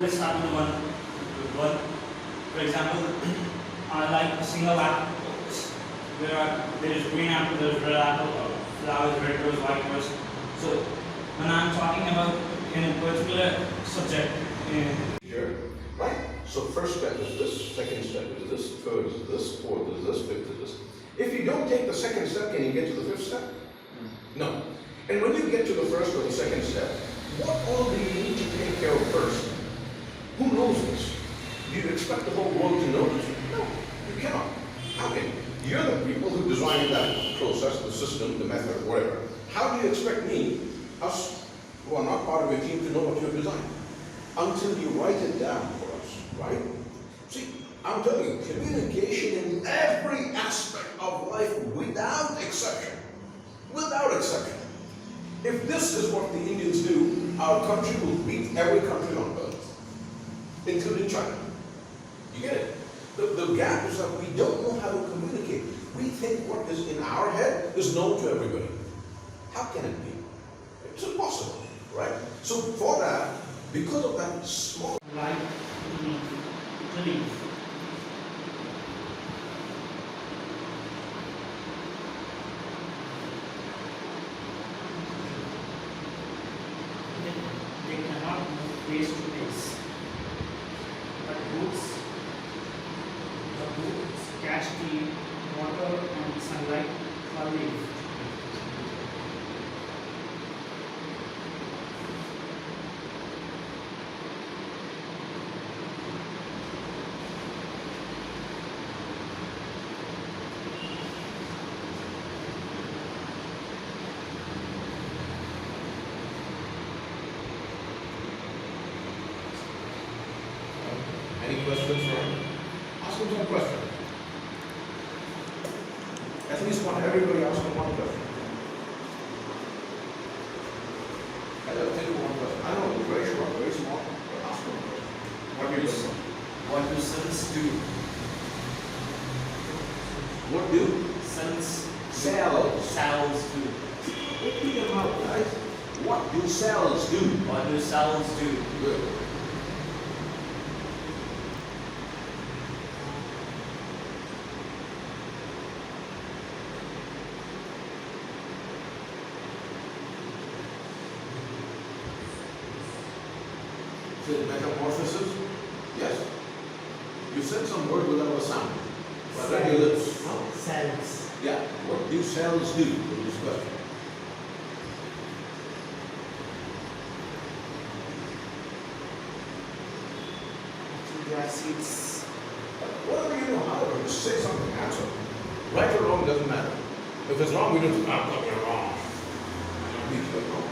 Let's start with one. For example, like a single apple. There is green apple, there is red apple, flowers, red rose, white rose. So when I'm talking about in a particular subject, Here, right? So first step is this, second step is this, third is this, fourth is this, fifth is this. If you don't take the second step, can you get to the fifth step? No. And when you get to the first or the second step, what all do you need to take care of first? Who knows this? Do you expect the whole world to know this? No, you cannot. How can you? You're the people who designed that process, the system, the method, whatever. How do you expect me, us, who are not part of your team, to know what you've designed? Until you write it down for us, right? See, I'm telling you, communication in every aspect of life without exception. Without exception. If this is what the Indians do, our country will beat every country on earth, including China. You get it? The gap is that we don't know how to communicate. We think what is in our head is known to everybody. How can it be? It's impossible, right? So for that, because of that small like Italy. They cannot move face to face. But the roots catch the water and sunlight early. Any questions for him? Ask him some questions. At least one, everybody ask him one question. I don't think one question. I know it's very short, very small, but ask him a question. What do you think? What do cells do? What do Cells do. Open your mouth, guys. What do cells do? What do cells do? Good. Said metamorphosis? Yes. You said some word without a sound. But then your lips. Huh? Cells. Yeah. What do cells do in this question? They are seeds. Whatever you know, however, just say something, answer. Right or wrong doesn't matter. If it's wrong, we don't say, I'm not you're wrong. I don't need to be wrong.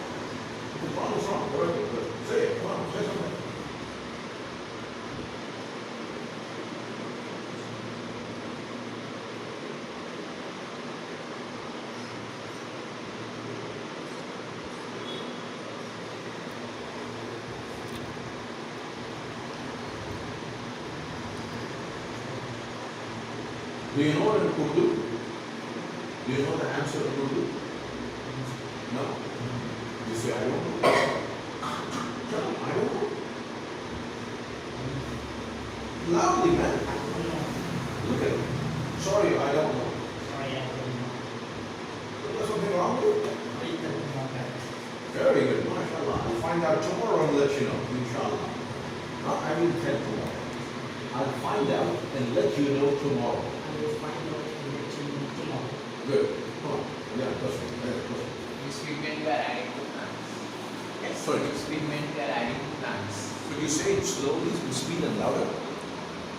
If it's wrong, it's wrong. Whatever, but say it. Come on, say something. Do you know it in Urdu? Do you know the answer in Urdu? No? You say, I don't know. Tell them, I don't know. Loudly, man. Look at it. Sorry, I don't know. There's something wrong with it? Very good, mashallah. I'll find out tomorrow and let you know, inshallah. Not I will tell tomorrow. I'll find out and let you know tomorrow. Good. Come on. Yeah, question. This pigment we are adding to plants. Yes. Sorry. This pigment we are adding to plants. Could you say it slowly, speed and louder?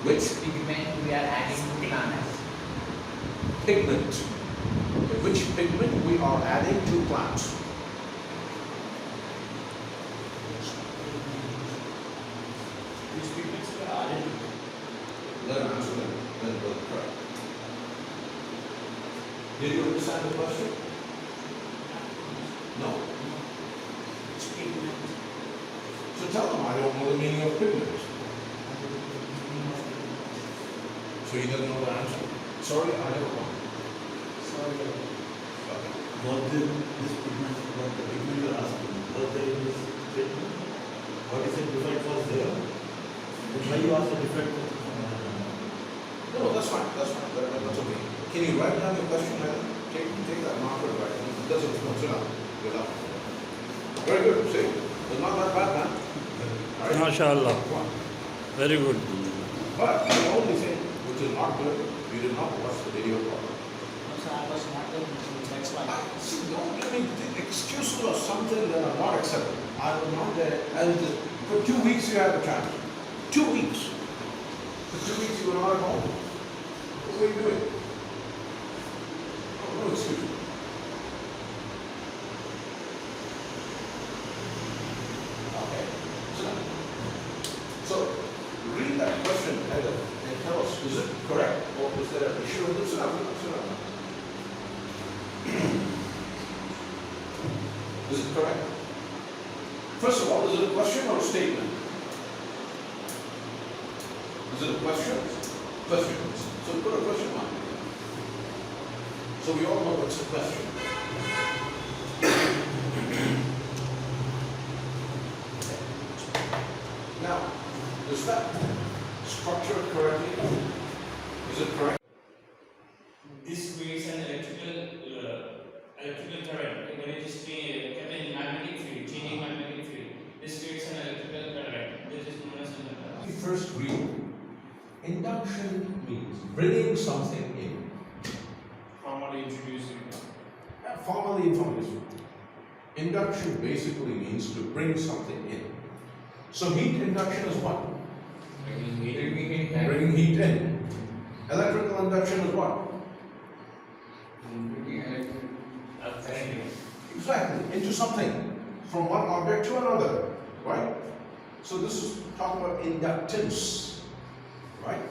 Which pigment we are adding to plants? Pigment. Okay, which pigment we are adding to plants? These pigments are added. Let him answer them. Then we'll try. Did you understand the question? No? It's pigment. So tell them I don't know the meaning of pigment. So he doesn't know the answer. Sorry, I don't know. Sorry. What the pigment you are asking? What the pigment? What is it before it was there? you ask a different No, that's fine, that's fine, that's okay. Can you write down your question, Heather? Take that marker and write it. If it doesn't, sit down. Get up. Very good, see? It's not that bad, man. All right? MashaAllah. Come on. Very good. But the only thing which is not good, you did not watch the video properly. So I was not able to, that's why. See, don't give me the excuses or something that are not acceptable. I was not there, and for 2 weeks you had the chance. 2 weeks. For 2 weeks you were not at home. What were you doing? Oh, no excuse. Okay. So, read that question, Heather, and tell us, is it correct, or is there an issue with it? Sit down, sit down. Is it correct? First of all, is it a question or a statement? Is it a question? Question. So put a question mark. So we all know it's a question. Now, is that structured correctly? Is it correct? This creates an electrical current. When it is kept in magnetic field, changing magnetic field, this creates an electrical current. This is known as an We first read, induction means bringing something in. formally introducing. Formally information. Induction basically means to bring something in. So heat induction is what? Bringing heat in. Electrical induction is what? Exactly, into something, from one object to another, right? So this is talking about inductance, right?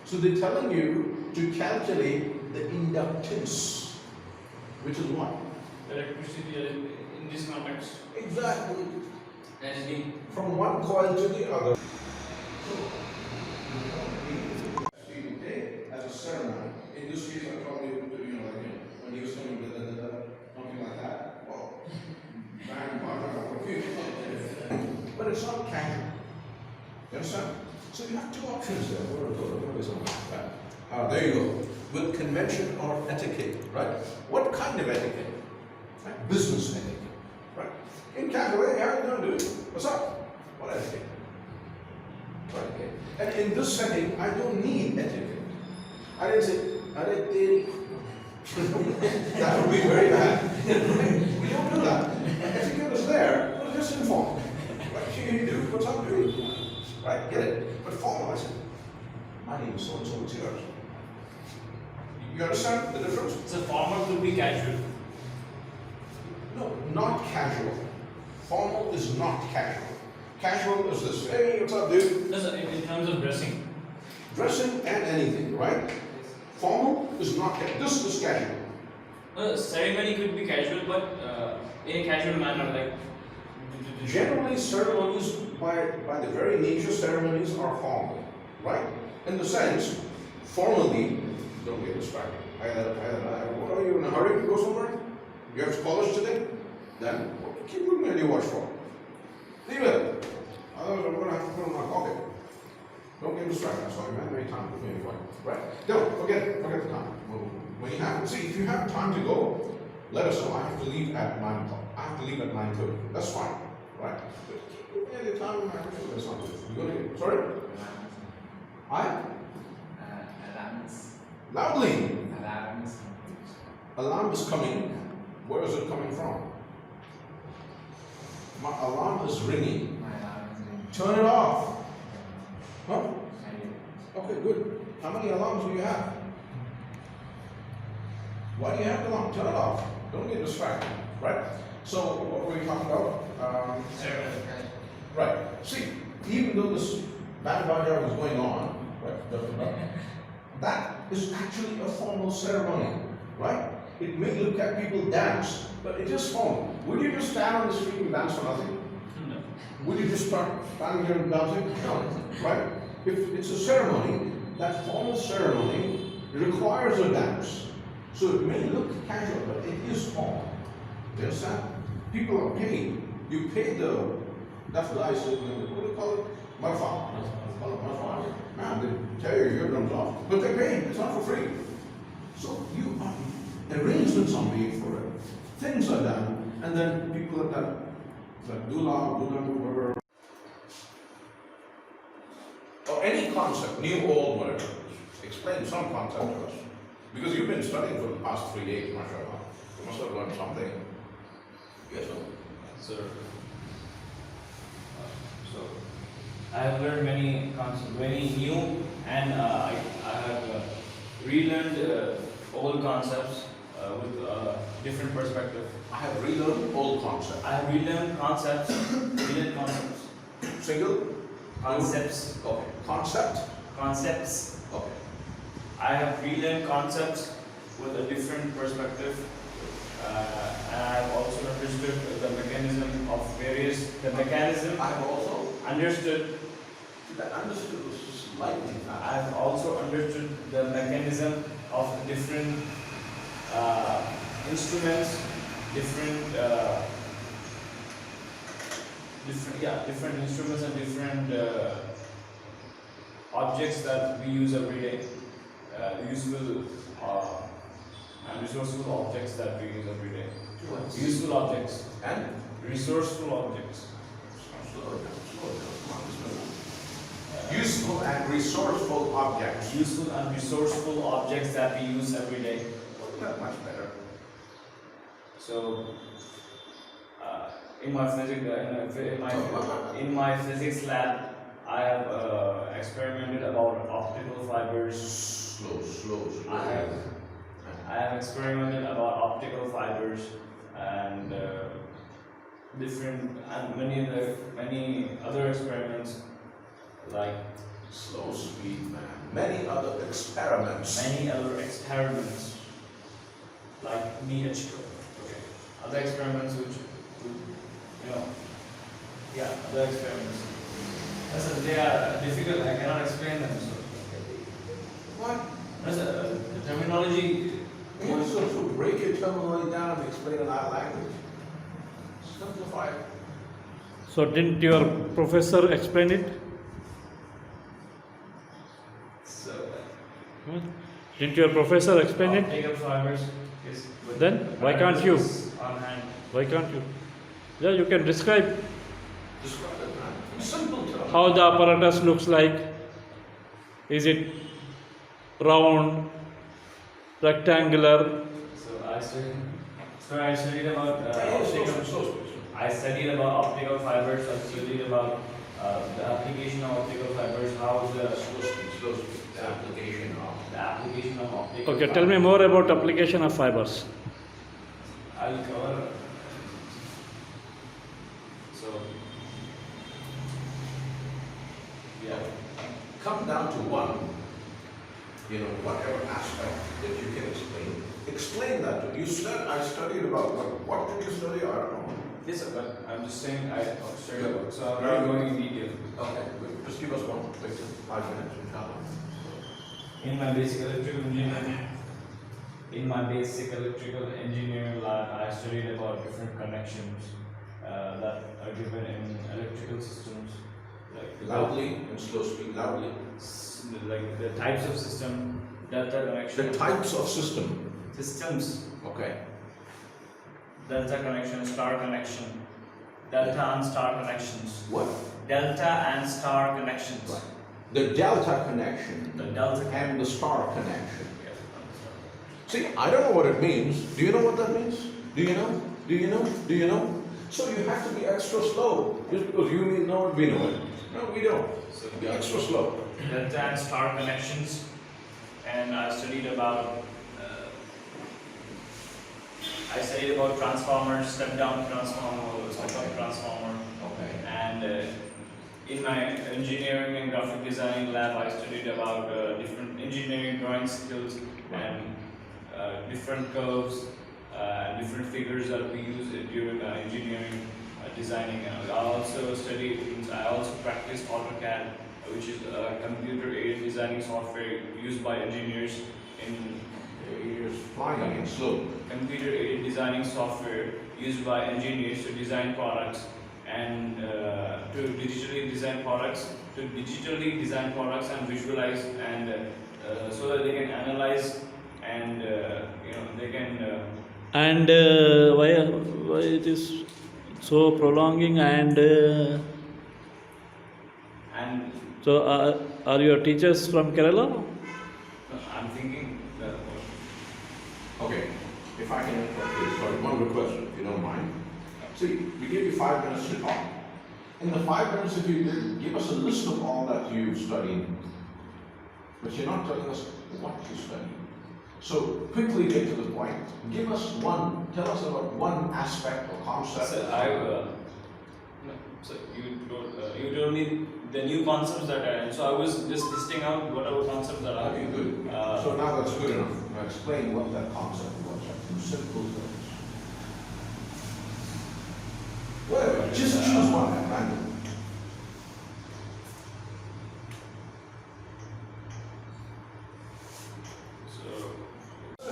So they're telling you to calculate the inductance, which is what? Electricity in this context. Exactly. As the From one coil to the other. As a ceremony. In this case, I probably would do, when he was coming, something like that. Well, but it's not casual. You understand? So you have two options there. There you go. With convention or etiquette, right? What kind of etiquette? Right? Business etiquette. Right? In casual, hey, how are you going to do it? What's up? What etiquette? Right, okay. And in this setting, I don't need etiquette. I didn't say, that would be very bad. We don't do that. Etiquette is there, but just informal. Right? You do what's up, dude. Right? Get it? But formal, I said, my name is so and so, it's yours. You understand the difference? so formal could be casual. No, not casual. Formal is not casual. Casual is this. Hey, what's up, dude? No, sir, in terms of dressing. Dressing and anything, right? Formal is not casual. This is casual. Ceremony could be casual, but in a casual manner, like. Generally, ceremonies, by the very nature, ceremonies are formal, right? In the sense, formally, don't get distracted. What are you in a hurry to go somewhere? You have college today? Then keep looking at your watch for. Leave it. Otherwise, I'm going to have to put on my pocket. Don't get distracted. That's why you have any time to do anything. Right? Don't forget the time. When you have, see, if you have time to go, let us know. I have to leave at 9 o'clock. I have to leave at 9:30. That's fine. Right? But keep looking at the time. That's not good. You going to sorry? Alarms. Loudly. Alarms. Alarm is coming. Where is it coming from? My alarm is ringing. My alarm is ringing. Turn it off. Huh? I did. Okay, good. How many alarms do you have? Why do you have the alarm? Turn it off. Don't get distracted. Right? So, what were we talking about? Right. See, even though this band baja was going on, right, that is actually a formal ceremony. Right? It may look at people dance, but it is formal. Would you just stand on the street and dance for nothing? No. Would you just start standing here and dancing? No. Right? If it's a ceremony, that formal ceremony requires a dance. So it may look casual, but it is formal. You understand? People are paid. You pay the, that's what I said, what do you call it? Marfa. Man, they tear your eardrums off, but they're paying. It's not for free. So you arrangements are made for it. Things are done, and then people are done. Like Dula, whatever. Or any concept, new, old, whatever. Explain some concept to us. Because you've been studying for the past 3 days, mashallah. You must have learned something. Yes, sir. So, I have learned many concepts, many new, and I have relearned old concepts with different perspective. I have relearned old concepts. I have relearned concepts, Single? concepts, Okay. Concept? concepts. Okay. I have relearned concepts with a different perspective, and I have also understood the mechanism of the mechanism. I have also Understood. that understood was just lightning fast. I have also understood the mechanism of different instruments, different instruments and different objects that we use every day. Useful and resourceful objects that we use every day. Useful objects And? resourceful objects. Slow down, come on, useful and resourceful objects. Useful and resourceful objects that we use every day. Wasn't that much better? So, in my physics lab, I have experimented about optical fibers. Slow. I have experimented about optical fibers and many other experiments, like Slow speed, man. Many other experiments. like other experiments which other experiments. They are difficult. I cannot explain them. So What? the terminology. You must sort of break your terminology down and explain in our language. Simplify it. So didn't your professor explain it? So Didn't your professor explain it? optical fibers is. Then why can't you? On hand. Why can't you? Yeah, you can describe Describe it, man. In simple terms. how the apparatus looks like. Is it round, rectangular? So I studied about optical. I studied about optical fibers. I studied about the application of optical fibers. How the Slow speed. The application of. optical. Okay, fibers. tell me more about application of fibers. I'll cover. So Come down to one, whatever aspect that you can explain. Explain that to me. You said I studied about what did you study? I don't know. yes, sir, but I'm just saying I studied about. So I'm not going in detail. Okay, good. Just give us one quick 5 minutes, inshallah. In my basic electrical engineering lab, I studied about different connections that are given in electrical systems, like Loudly and slow speed, loudly. like the types of system, delta connection, The types of system. systems, Okay. delta connection, star connection, delta and star connections, What? delta and star connections, Right. The delta connection the delta and the star connection. See, I don't know what it means. Do you know what that means? Do you know? Do you know? Do you know? So you have to be extra slow. Just because you know it, we know it. No, we don't. So Be extra slow. delta and star connections, and I studied about transformers, step down transformer, step up transformer, Okay. and in my engineering and graphic designing lab, I studied about different engineering drawing skills and different curves, different figures that we use during engineering designing. I also practiced AutoCAD, which is a computer-aided designing software used by engineers in You're flying in slow. computer-aided designing software used by engineers to design products and to digitally design products, and visualize, and so that they can analyze, and they can. And why it is so prolonging And so are your teachers from Kerala? I'm thinking that. Okay, if I can interrupt you, sorry, one request, if you don't mind. See, we give you 5 minutes to talk. In the 5 minutes, if you did, give us a list of all that you've studied, but you're not telling us what you studied. So quickly get to the point. Tell us about one aspect or concept. So you told me the new concepts that so I was just listing out whatever concepts that are. Okay, good. So now that's good enough. Now explain what that concept was. In simple terms. Well, just choose one at random.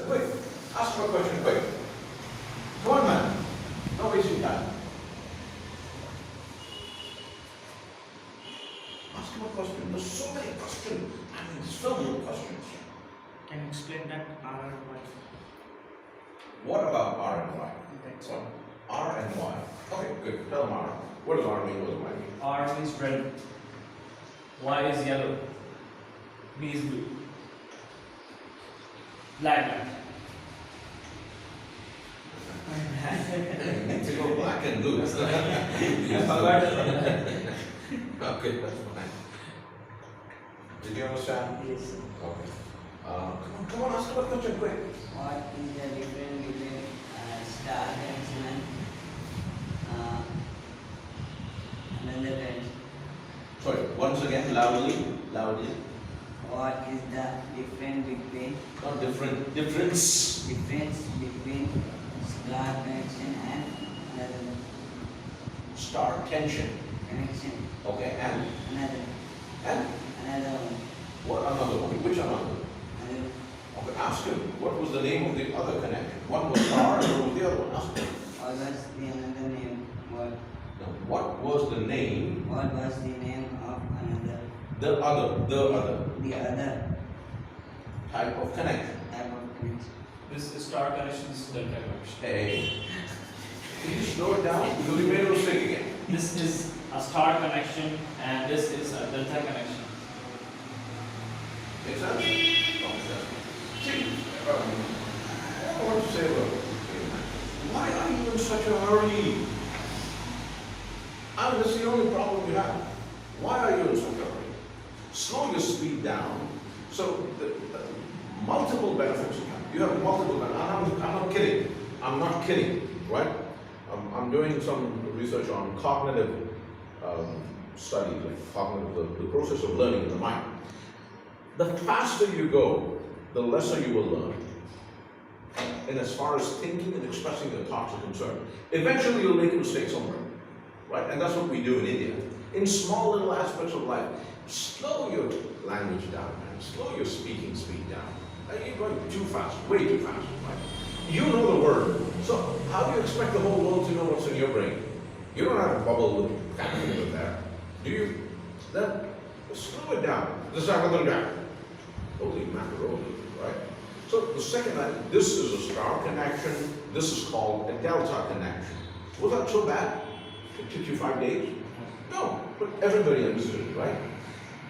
Quick, ask him a question quick. Come on, man. Don't waste your time. Ask him a question. There's so many questions. I mean, it's filled with questions. Can you explain that R and Y? What about R and Y? That's What? R and Y. Okay, good. Tell him R. What does R mean? What does Y mean? R is red, Y is yellow, B is blue, black. You need to go black and blue. Okay, that's fine. Did you understand? Yes. Okay. Come on, ask him a question quick. What is the difference between star connection and another connection? Sorry, once again, loudly. What is the difference between Not different. Difference. star connection and another Star tension. connection? Okay, and Another one. what another one? Which another? Another. Okay, ask him. What was the name of the other connection? One was star, and what was the other one? Ask him. What was the another name? No, what was the name? What was the name of another? The other The other type of connection. type of connection. This is star connection, this is delta connection. Hey, can you slow it down? Because you made a mistake again. This is a star connection, and this is a delta connection. Makes sense? See, I want to say about why are you in such a hurry? I mean, that's the only problem you have. Why are you in such a hurry? Slow your speed down. So, multiple benefits you have. You have multiple benefits. I'm not kidding. I'm not kidding, right? I'm doing some research on cognitive studies, like cognitive, the process of learning in the mind. The faster you go, the lesser you will learn. And as far as thinking and expressing your thoughts are concerned, eventually you'll make a mistake somewhere, right? And that's what we do in India. In small little aspects of life, slow your language down, man. Slow your speaking speed down. You're going too fast, way too fast, right? You know the word. So how do you expect the whole world to know what's in your brain? You don't have a bubble with there. Do you? Then slow it down. This is how down. Holy macaroni, right? So the second line, this is a star connection. This is called a delta connection. Was that so bad? It took you 5 days? No, but everybody understood it, right?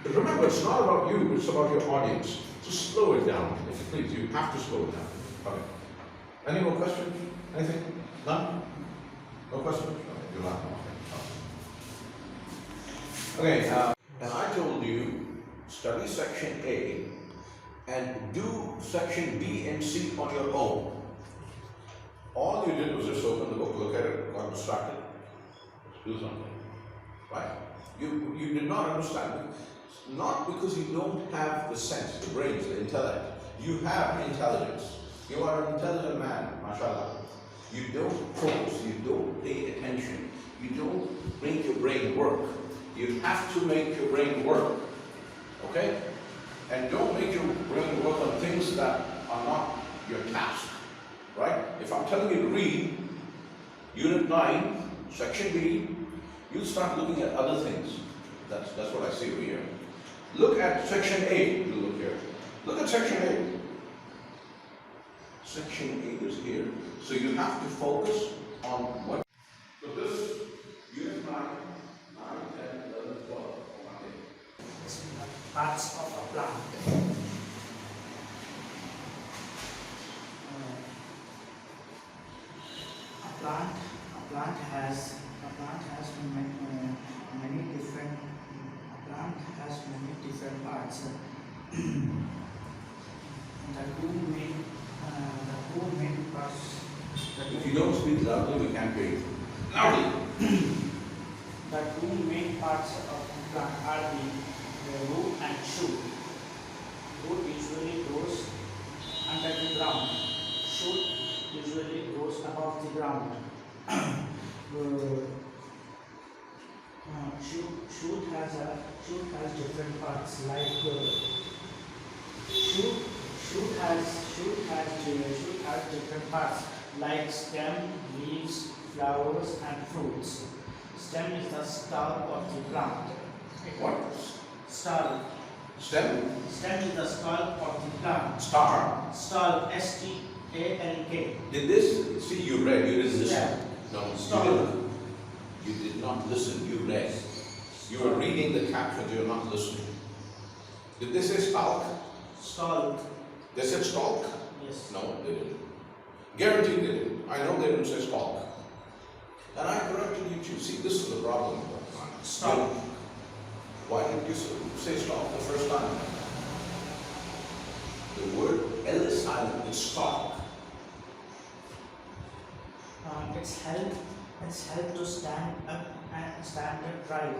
But remember, it's not about you, it's about your audience. So slow it down, if you please. You have to slow it down. Okay. Any more questions? Anything? None? No questions? Okay, you're not. Okay, and I told you, study section A and do section B and C on your own. All you did was just open the book, look at it, got distracted, do something. Right? You did not understand. Not because you don't have the sense, the brains, the intellect. You have intelligence. You are an intelligent man, mashallah. You don't focus, you don't pay attention, you don't make your brain work. You have to make your brain work. Okay? And don't make your brain work on things that are not your task. Right? If I'm telling you to read Unit 9, Section B, you start looking at other things. That's what I see over here. Look at section A. You look here. Look at section A. Section A is here. So you have to focus on what. So this unit 9, 10, 11, 12. Parts of a plant. A plant has many different parts. The two main parts. If you don't speak loudly, we can't hear you. Loudly. The two main parts of the plant are the root and shoot. Root usually grows under the ground. Shoot usually grows above the ground. Shoot has different parts like shoot has different parts like stem, leaves, flowers, and fruits. Stem is the stalk of the plant. What? Stalk. Stem? Stem is the stalk of the plant. Star? Stalk. S-T-A-L-K. Did this? See, you read, you didn't listen. Yeah. No, Stalk. you didn't. You did not listen, you read. You are reading the captions, you are not listening. Did they say stalk? Stalk. They said stalk? Yes. No, they didn't. Guaranteed they didn't. I know they didn't say stalk. And I corrected you too. See, this is the problem. Stalk. Why didn't you say stalk the first time? The word L is silent, it's stalk. It's help to stand up and stand upright.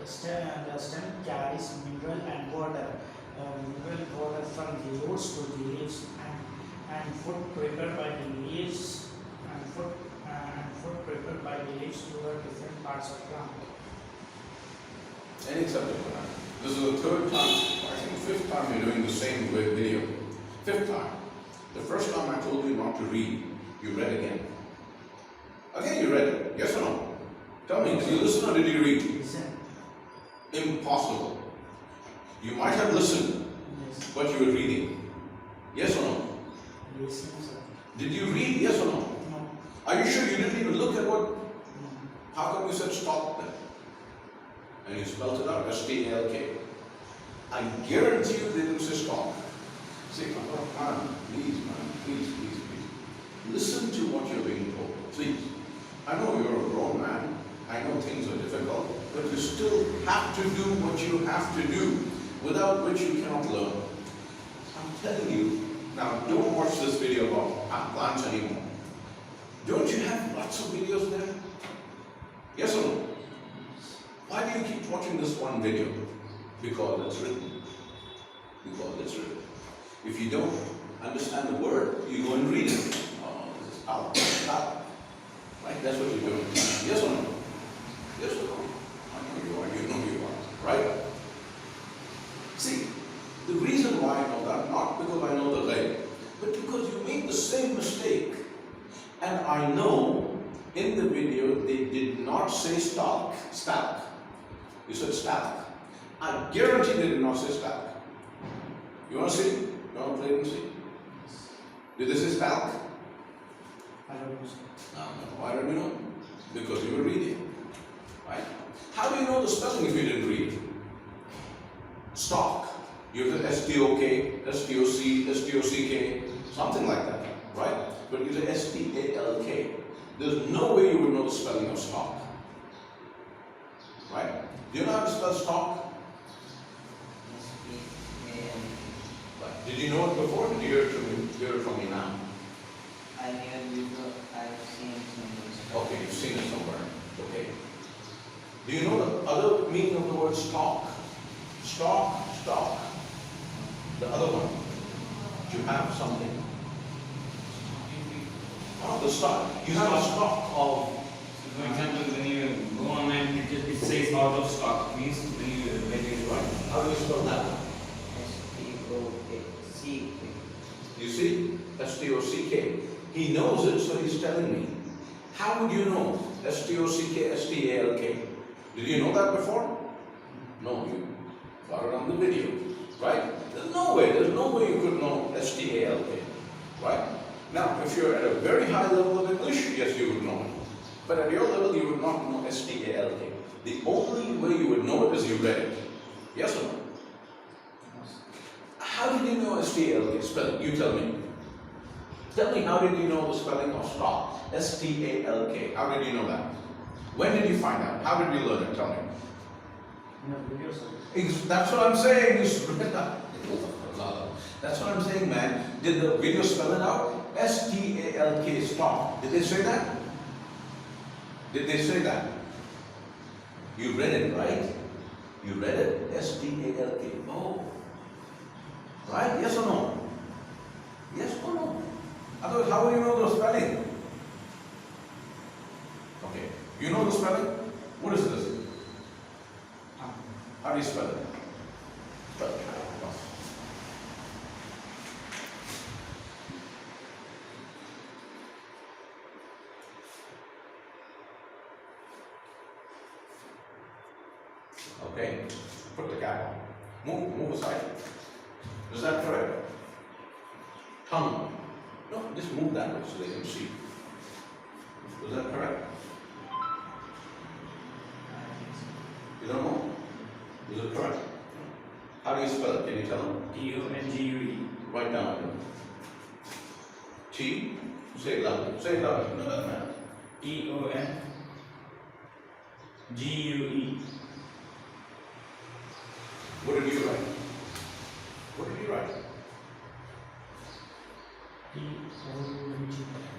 The stem carries mineral and water. Mineral water from the roots to the leaves and food prepared by the leaves and food prepared by the leaves to the different parts of plant. Any subject matter. This is the third time, I think fifth time you're doing the same video. Fifth time. The first time I told you not to read, you read again. Again you read it, yes or no? Tell me, did you listen or did you read? Listen. Impossible. You might have listened, Yes. but you were reading. Yes or no? Listen, sir. Did you read, yes or no? No. Are you sure you didn't even look at what? No. How come you said stop then? And you spelled it out, S-T-A-L-K. I guarantee you they didn't say stop. Say, man, please, please. Listen to what you're being told, please. I know you're a grown man. I know things are difficult, but you still have to do what you have to do, without which you cannot learn. I'm telling you, now don't watch this video about plants anymore. Don't you have lots of videos there? Yes or no? Why do you keep watching this one video? Because it's written. Because it's written. If you don't understand the word, you go and read it. Oh, this is out. Right? That's what you're doing. Yes or no? Yes or no? I know you are. You know you are. Right? See, the reason why I know that, not because I know the way, but because you made the same mistake. And I know in the video they did not say stalk. You said stalk. I guarantee they did not say stalk. You want to see? You want to play it and see? Did they say stalk? I don't know, sir. No. Why don't you know? Because you were reading. Right? How do you know the spelling if you didn't read? Stalk. You have S-T-O-K, S-T-O-C, S-T-O-C-K, something like that. Right? But you say S-T-A-L-K. There's no way you would know the spelling of stalk. Right? Do you know how to spell stalk? Right. Did you know it before? Did you hear it from me now? I hear before, I've seen somewhere. Okay, you've seen it somewhere. Okay. Do you know the other meaning of the word stalk? Stalk. The other one. You have something. Oh, the stalk. You have a stalk of. For example, when you go online, it says out of stock. Means when you Right. How do you spell that? S-T-O-C-K. You see? S-T-O-C-K. He knows it, so he's telling me. How would you know? S-T-O-C-K-S-T-A-L-K. Did you know that before? No, you got it on the video, right? There's no way you could know S-T-A-L-K, right? Now, if you're at a very high level of English, yes, you would know it. But at your level, you would not know S-T-A-L-K. The only way you would know it is you read it. Yes or no? How did you know S-T-A-L-K spelling? You tell me. Tell me, how did you know the spelling of stock? S-T-A-L-K. How did you know that? When did you find out? How did you learn it? Tell me. That's what I'm saying. That's what I'm saying, man. Did the video spell it out? S-T-A-L-K, stock. Did they say that? Did they say that? You read it, right? You read it? S-T-A-L-K. Oh. Right? Yes or no? Yes or no? Otherwise, how will you know the spelling? Okay. You know the spelling? What is this? How do you spell it? Spell it. Okay. Put the cap on. Move aside. Is that correct? Tongue. No, just move that way so they can see. Is that correct? You don't know? Is it correct? How do you spell it? Can you tell them? T-O-N-G-U-E. Write down. T. Say it loudly. Say it loudly. No, doesn't matter. T-O-N-G-U-E. What did you write? What did you write?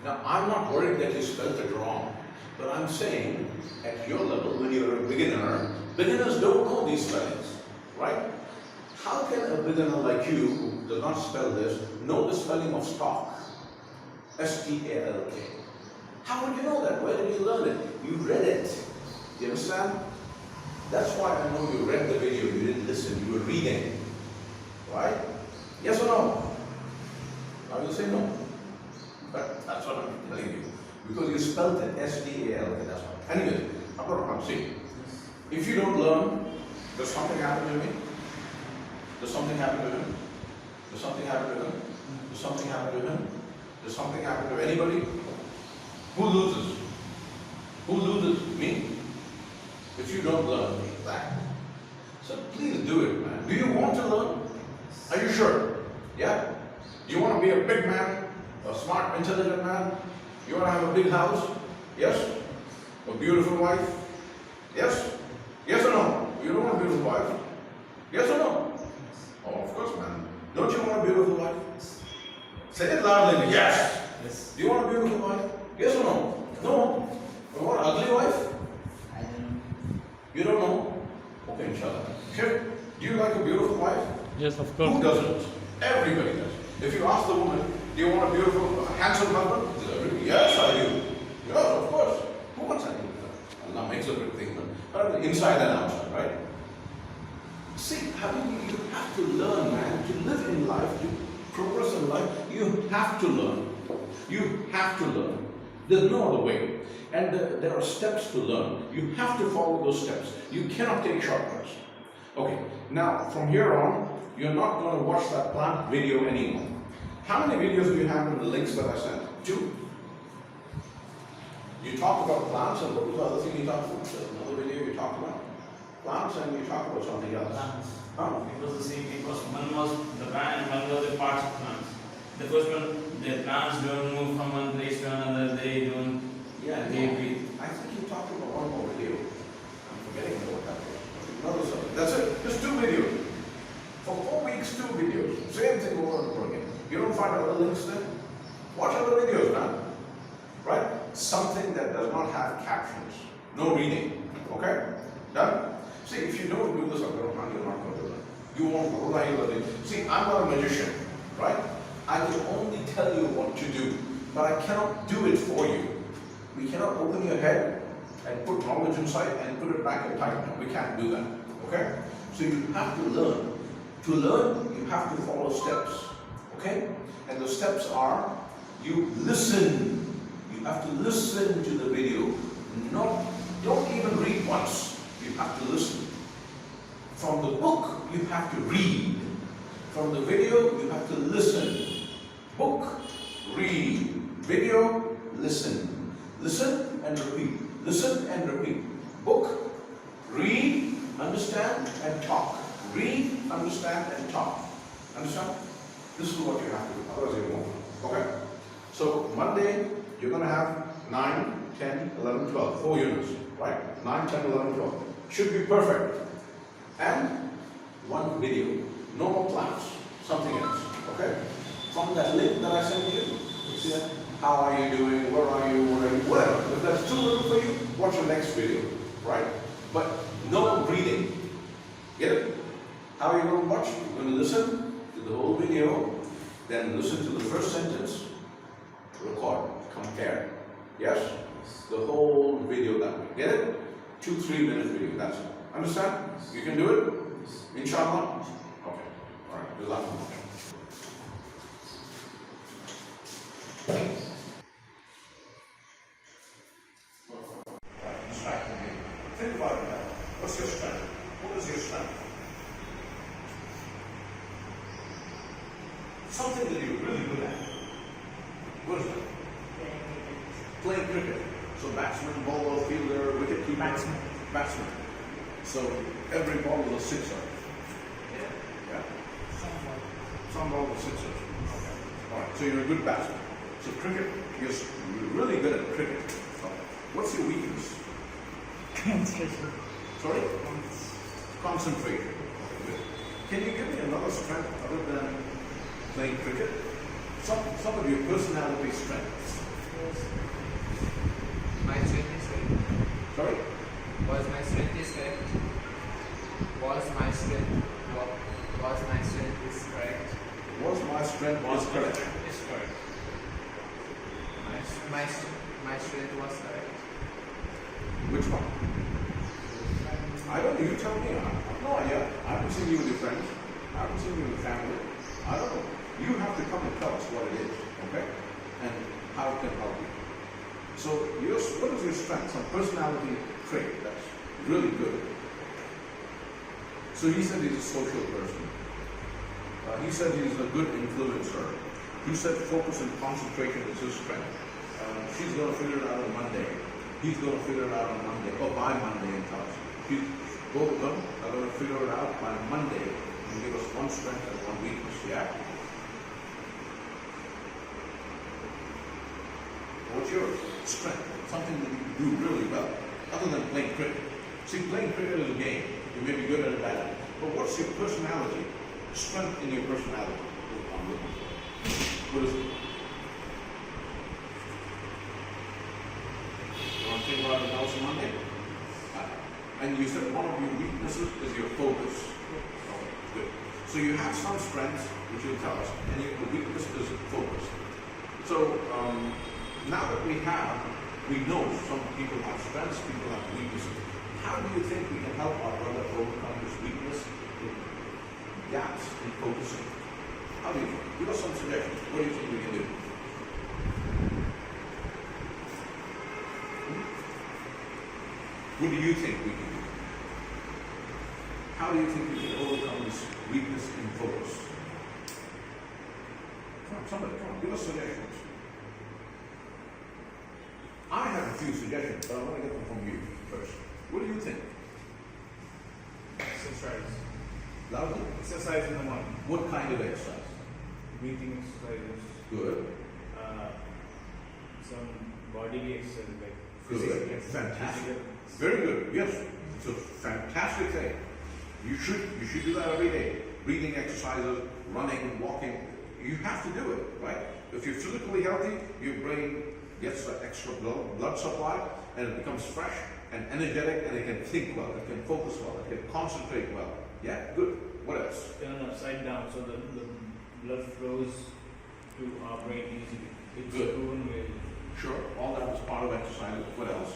Now, I'm not worried that you spelled it wrong, but I'm saying at your level, when you're a beginner, beginners don't know these spellings, right? How can a beginner like you, who does not spell this, know the spelling of stock? S-T-A-L-K. How would you know that? Where did you learn it? You read it. You understand? That's why I know you read the video, you didn't listen, you were reading. Right? Yes or no? I will say no. But that's what I'm telling you. Because you spelled it S-T-A-L-K, that's why. Anyway, I'm not see. If you don't learn, does something happen to me? Does something happen to him? Does something happen to him? Does something happen to him? Does something happen to anybody? Who loses? Who loses? Me? If you don't learn, back. So please do it, man. Do you want to learn? Are you sure? Yeah? Do you want to be a big man? A smart, intelligent man? You want to have a big house? Yes? A beautiful wife? Yes? Yes or no? You don't want a beautiful wife? Yes or no? Oh, of course, man. Don't you want a beautiful wife? Say it loudly. Yes! Yes. Do you want a beautiful wife? Yes or no? No. You want an ugly wife? I don't know. You don't know? Okay, inshallah. Okay. Do you like a beautiful wife? Yes, of Who course. doesn't? Everybody does. If you ask the woman, do you want a beautiful, handsome husband? Yes, I do. Yes, of course. Who wants that? Allah makes a good thing, but inside and outside, right? See, you have to learn, man. To live in life, to progress in life, you have to learn. You have to learn. There's no other way. And there are steps to learn. You have to follow those steps. You cannot take shortcuts. Okay, now from here on, you're not going to watch that plant video anymore. How many videos do you have in the links that I sent? 2. You talk about plants, and what was the other thing you talked about? Another video you talked about plants, and you talked about something else. Plants. Huh? It was the same. It was one was the plant and one was the parts of plants. The first one, the plants don't move from one place to another. They don't. Yeah, They breathe. I think you talked about one more video. I'm forgetting what that was. Another something. That's it. Just 2 videos. For 4 weeks, 2 videos. Same thing over and over again. You don't find other links there? Watch other videos, man. Right? Something that does not have captions. No reading. Okay? Done? See, if you don't do this on your own, you're not going to do it. You won't go. What are you learning? See, I'm not a magician. Right? I can only tell you what to do. But I cannot do it for you. We cannot open your head and put knowledge inside and put it back and tighten it. We can't do that. Okay? So you have to learn. To learn, you have to follow steps. Okay? And the steps are, you listen. You have to listen to the video. No, don't even read once. You have to listen. From the book, you have to read. From the video, you have to listen. Book, read. Video, listen. Listen and repeat. Listen and repeat. Book, read, understand and talk. Read, understand and talk. Understand? This is what you have to do. Otherwise you won't. Okay? So Monday, you're going to have 9, 10, 11, 12. 4 units. Right? 9, 10, 11, 12. Should be perfect. And one video. No more class. Something else. Okay? From that link that I sent you, you see that? How are you doing? Where are you? What are you? Whatever. If that's too little for you, watch the next video. Right? But no breathing. Get it? How are you going to watch? You're going to listen to the whole video, then listen to the first sentence, record, compare. Yes? The whole video that way. Get it? 2-3 minute video. That's it. Understand? You can do it? Inshallah? Okay. Alright. Good luck. Think about it now. What's your strength? What is your strength? Something that you're really good at. What is that? Playing cricket. So batsman, bowler, fielder, wicket keeper. Batsman. So every ball is a sixer. Yeah. Some balls are sixers. Okay. Alright. So you're a good batsman. So cricket, you're really good at cricket. Okay. What's your weakness? Concentration. Sorry? Concentration. Okay, good. Can you give me another strength other than playing cricket? Some of your personality strengths. My strength is correct. Sorry? Was my strength is correct? Was my strength is correct? Was my strength is correct? Is correct. My strength was correct. Which one? I don't know. You tell me. I have no idea. I haven't seen you with your friends. I haven't seen you with your family. I don't know. You have to come and tell us what it is, okay? And how it can help you. So, what is your strength? Some personality trait that's really good. So he said he's a social person. He said he's a good influencer. He said focus and concentration is his strength. She's going to figure it out on Monday. He's going to figure it out on Monday, or by Monday in class. Both of them are going to figure it out by Monday and give us one strength and one weakness, yeah? What's your strength? Something that you can do really well, other than playing cricket. See, playing cricket is a game. You may be good at it, bad at it. But what's your personality? Strength in your personality. What is it? You want to think about it also Monday? And you said one of your weaknesses is your focus. Okay, good. So you have some strengths, which you'll tell us, and your weakness is focus. So now that we know some people have strengths, people have weaknesses. How do you think we can help our brother overcome this weakness in gaps in focusing? How do you think? Give us some suggestions. What do you think we can do? What do you think we can do? How do you think we can overcome this weakness in focus? Come on, somebody, come on, give us suggestions. I have a few suggestions, but I want to get them from you first. What do you think? Exercise. Loudly. Exercise in the morning. What kind of exercise? Breathing exercises. Good. Some bodily exercise like Good. physical exercise. Fantastic. Very good. Yes. It's a fantastic thing. You should do that every day. Breathing exercises, running, walking. You have to do it, right? If you're physically healthy, your brain gets that extra blood supply and it becomes fresh and energetic and it can think well, it can focus well, it can concentrate well. Yeah, good. What else? Turn upside down so the blood flows to our brain easily. It's Good. proven way. Sure. All that is part of exercise. What else?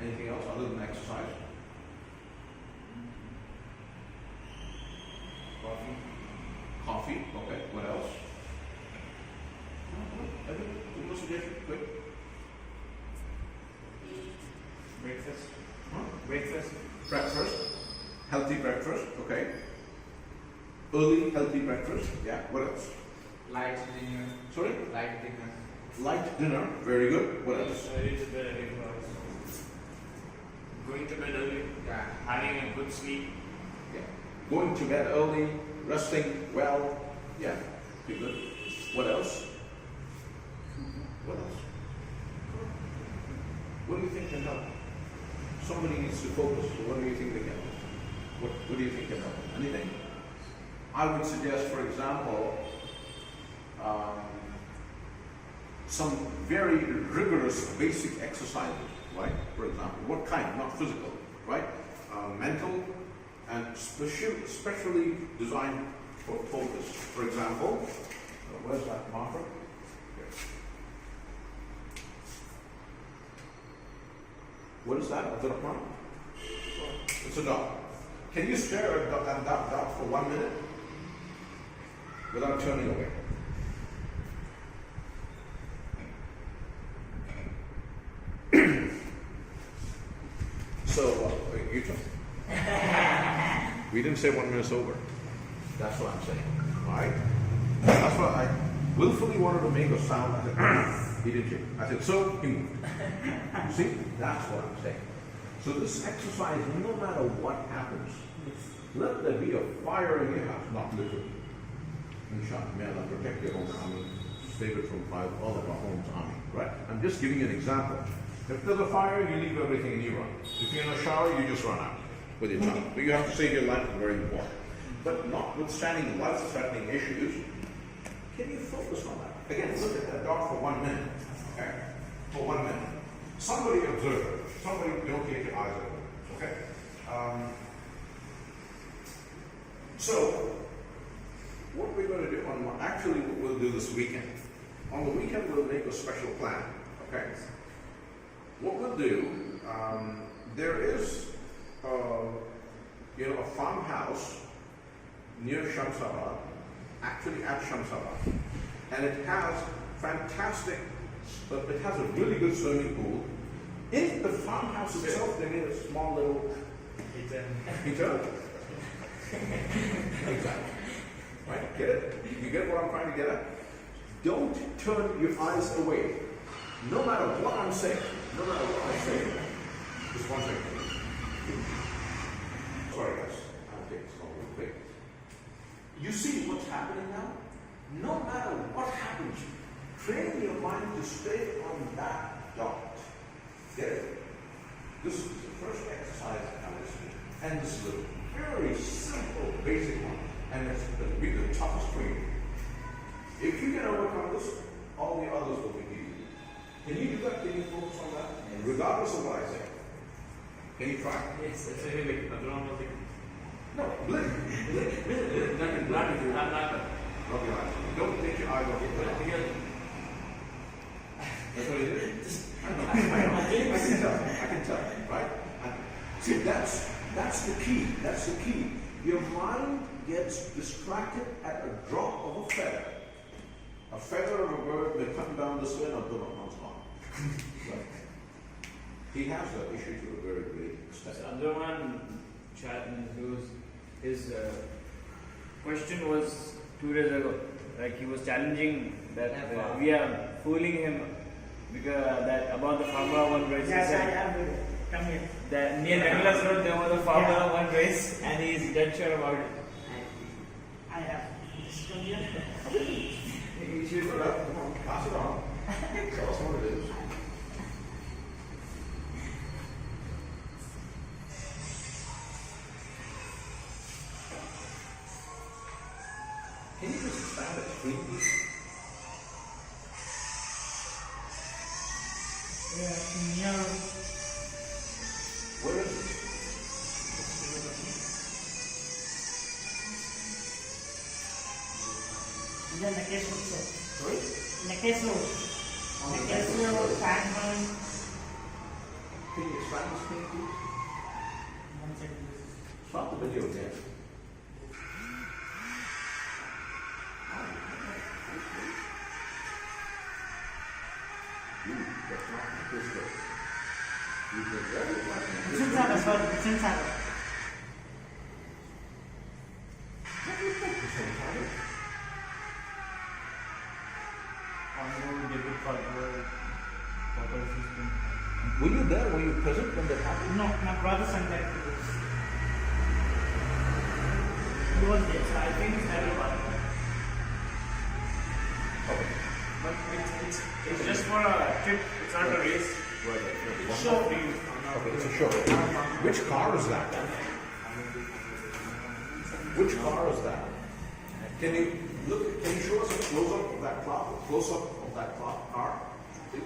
Anything else other than exercise? Coffee. Coffee. Okay. What else? Give us a suggestion. Quick. Breakfast. Huh? Breakfast. Breakfast, healthy breakfast, okay. Early, healthy breakfast, yeah. What else? Light dinner. Sorry? Light dinner. Light dinner, very good. What else? Early to bed early hours. Going to bed early. Yeah. Having a good sleep. Yeah. Going to bed early, resting well, yeah, be good. What else? What else? What do you think can help? Somebody needs to focus. So what do you think they can help? What do you think can help? Anything? I would suggest, for example, some very rigorous basic exercises, right? For example, what kind? Not physical, right? Mental and specially designed for focus. For example, where's that marker? Here. What is that? A little mark? It's a dot. Can you stare at that dot for 1 minute without turning away? So, you talk. We didn't say 1 minute's over. That's what I'm saying. Alright? That's what I willfully wanted to make a sound. I said, he didn't. I said, so he moved. You see? That's what I'm saying. So this exercise, no matter what happens, let there be a fire in your house, not literally. Inshallah, may Allah protect your home army, save it from all of our home's army. Right? I'm just giving you an example. If there's a fire, you leave everything and you run. If you're in a shower, you just run out with your child. But you have to save your life, it's very important. But notwithstanding life-threatening issues, can you focus on that? Again, look at that dog for 1 minute. Okay? For 1 minute. Somebody observe it. Somebody don't take your eyes off it. Okay? So, what we're going to do actually what we'll do this weekend. On the weekend we'll make a special plan. Okay? What we'll do, there is a farmhouse near Shamsabad, actually at Shamsabad, and it has fantastic, but it has a really good swimming pool. In the farmhouse itself, they made a small little heater. Exactly. Right? Get it? You get what I'm trying to get at? Don't turn your eyes away. No matter what I'm saying, just 1 second. Sorry guys, I'll take this one real quick. You see what's happening now? No matter what happens, train your mind to stay on that dot. Get it? This is the first exercise I was doing. And this is a very simple, basic one. And it's the toughest for you. If you can overcome this, all the others will be easy. Can you do that? Can you focus on that? Yes. Regardless of what I say. Can you try? Yes. It's really like a normal thing. No, blink. I'm not. Rub your eyes. Don't take your eyes off the blink. That's what it is. I know. I can tell. Right? See, that's the key. That's the key. Your mind gets distracted at a drop of a feather. A feather of a bird may come down this way and Abdul Rahman's gone. Right? He has that issue to a very great extent. So Abdurrahman his question was 2 days ago. Like he was challenging that we are fooling him because that about the farmer one race. Yes, I have it. Come here. That near Douglas Road there was a farmer one race and he is dead sure about it. I have. Just come here. You should Come on, pass it on. Tell us what it is. Can you just expand the screen, please? Near. Where is it? Then the case also. Sorry? Nekeso. Nekeso, Fanman. Can you expand the screen, please? One second. Stop the video again. That's not this way. You did very well. Vicenzaga, sorry, Vicenzaga. What do you think, Mr. Ricardo? Were you there? Were you present when that happened? No, my brother sent that to this. He was there, so I think it's Hyderabad. Okay. But it's just for a trip. It's not a race. Right. It's Sure. for you. Okay, it's a show. Which car is that? Which car is that? Can you look? Can you show us a close up of that car? Close up of that car, please.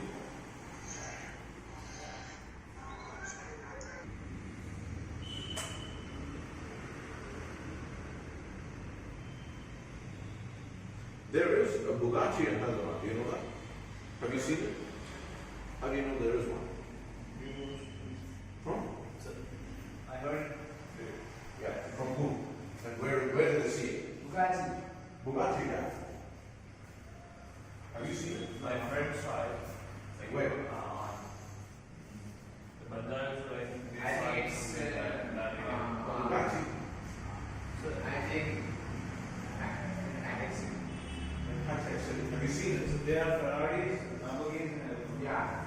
There is a Bugatti in Hyderabad. Do you know that? Have you seen it? How do you know there is one? From? I heard Yeah. From whom? And where did they see it? Bugatti. Bugatti, yeah. Have you seen it? My friend saw it. Like, Where? The Bajaj, I think they I saw think it it's, something like that. Bugatti. I think. Have you seen it? They are Ferraris, Lamborghinis, and everything. Yeah.